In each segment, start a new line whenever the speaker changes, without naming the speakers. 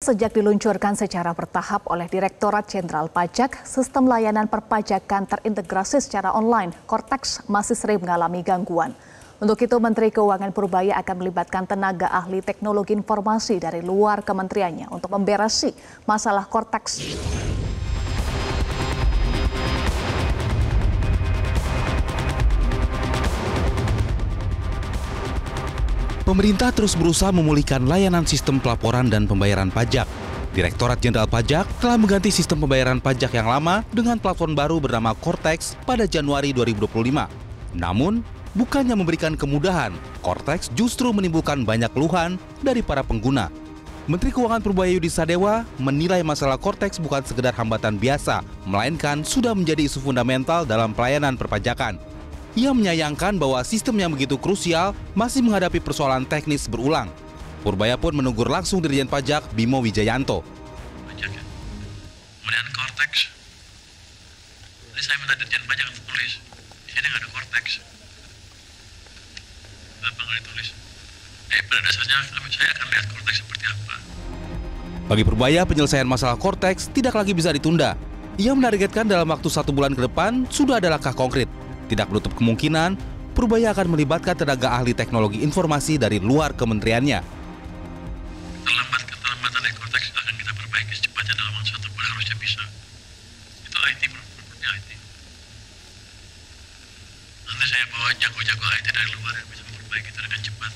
Sejak diluncurkan secara bertahap oleh Direktorat Jenderal Pajak, sistem layanan perpajakan terintegrasi secara online, Kortex masih sering mengalami gangguan. Untuk itu, Menteri Keuangan Purbaya akan melibatkan tenaga ahli teknologi informasi dari luar kementeriannya untuk memberesi masalah Kortex.
Pemerintah terus berusaha memulihkan layanan sistem pelaporan dan pembayaran pajak. Direktorat Jenderal Pajak telah mengganti sistem pembayaran pajak yang lama dengan platform baru bernama Kortex pada Januari 2025. Namun, bukannya memberikan kemudahan, Kortex justru menimbulkan banyak keluhan dari para pengguna. Menteri Keuangan Purbaya Yudi Sadewa menilai masalah Kortex bukan sekedar hambatan biasa, melainkan sudah menjadi isu fundamental dalam pelayanan perpajakan. Ia menyayangkan bahwa sistem yang begitu krusial masih menghadapi persoalan teknis berulang. Purbaya pun menegur langsung Dirjen Pajak Bimo Wijayanto.
Pajak ya. Kemudian Kortex. Jadi saya minta Dirjen Pajak untuk tulis. Di sini nggak ada Kortex. Apa nggak ditulis? Pada dasarnya saya akan lihat Kortex seperti apa.
Bagi Purbaya, penyelesaian masalah Kortex tidak lagi bisa ditunda. Ia menargetkan dalam waktu 1 bulan ke depan sudah ada langkah konkret. Tidak menutup kemungkinan, Purbaya akan melibatkan tenaga ahli teknologi informasi dari luar kementeriannya.
Keterlambatan dari Kortex akan kita perbaiki secepatnya dalam waktu 1 bulan harusnya bisa. Itu IT, produknya IT. Nanti saya bawa jago-jago IT dari luar yang bisa memperbaiki itu dengan cepat.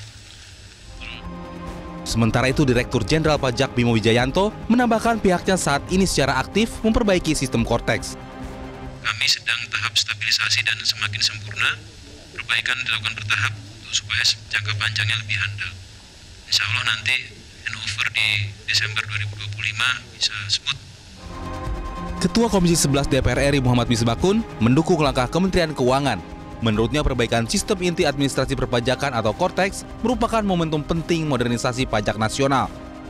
Sementara itu, Direktur Jenderal Pajak Bimo Wijayanto menambahkan pihaknya saat ini secara aktif memperbaiki sistem Kortex.
Kami sedang tahap stabilisasi dan semakin sempurna. Perbaikan dilakukan bertahap supaya jangka panjangnya lebih handal. Insya Allah nanti handover di Desember 2025 bisa smooth.
Ketua Komisi 11 DPR RI Muhammad Misbakun mendukung langkah Kementerian Keuangan. Menurutnya, perbaikan sistem inti administrasi perpajakan atau Kortex merupakan momentum penting modernisasi pajak nasional.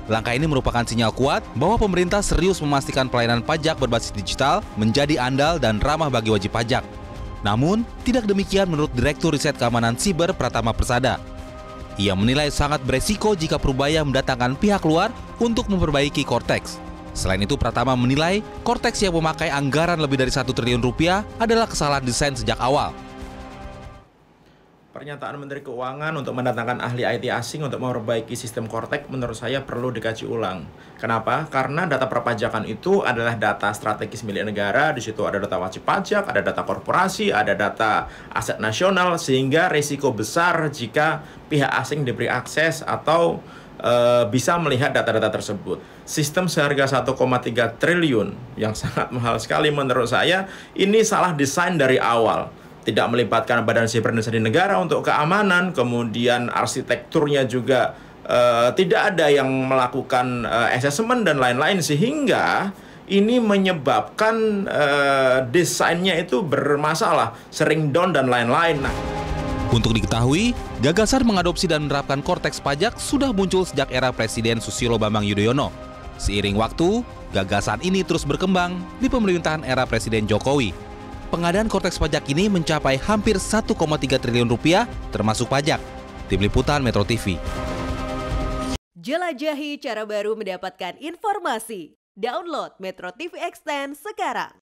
Langkah ini merupakan sinyal kuat bahwa pemerintah serius memastikan pelayanan pajak berbasis digital menjadi andal dan ramah bagi wajib pajak. Namun, tidak demikian menurut Direktur Riset Keamanan Siber Pratama Persada. Ia menilai sangat beresiko jika Purbaya mendatangkan pihak luar untuk memperbaiki Kortex. Selain itu, Pratama menilai Kortex yang memakai anggaran lebih dari 1 triliun rupiah adalah kesalahan desain sejak awal.
Pernyataan Menteri Keuangan untuk mendatangkan ahli IT asing untuk memperbaiki sistem Kortex menurut saya perlu dikaji ulang. Kenapa? Karena data perpajakan itu adalah data strategis milik negara, di situ ada data wajib pajak, ada data korporasi, ada data aset nasional, sehingga risiko besar jika pihak asing diberi akses atau bisa melihat data-data tersebut. Sistem seharga 1,3 triliun yang sangat mahal sekali menurut saya, ini salah desain dari awal. Tidak melibatkan Badan Siber Indonesia di negara untuk keamanan, kemudian arsitekturnya juga tidak ada yang melakukan asesmen dan lain-lain, sehingga ini menyebabkan desainnya itu bermasalah, sering down dan lain-lain.
Untuk diketahui, gagasan mengadopsi dan menerapkan Kortex pajak sudah muncul sejak era Presiden Susilo Bambang Yudhoyono. Seiring waktu, gagasan ini terus berkembang di pemerintahan era Presiden Jokowi. Pengadaan Kortex pajak ini mencapai hampir 1,3 triliun rupiah termasuk pajak. Tim Liputan Metro TV.
Jelajahi cara baru mendapatkan informasi. Download Metro TV Extend sekarang.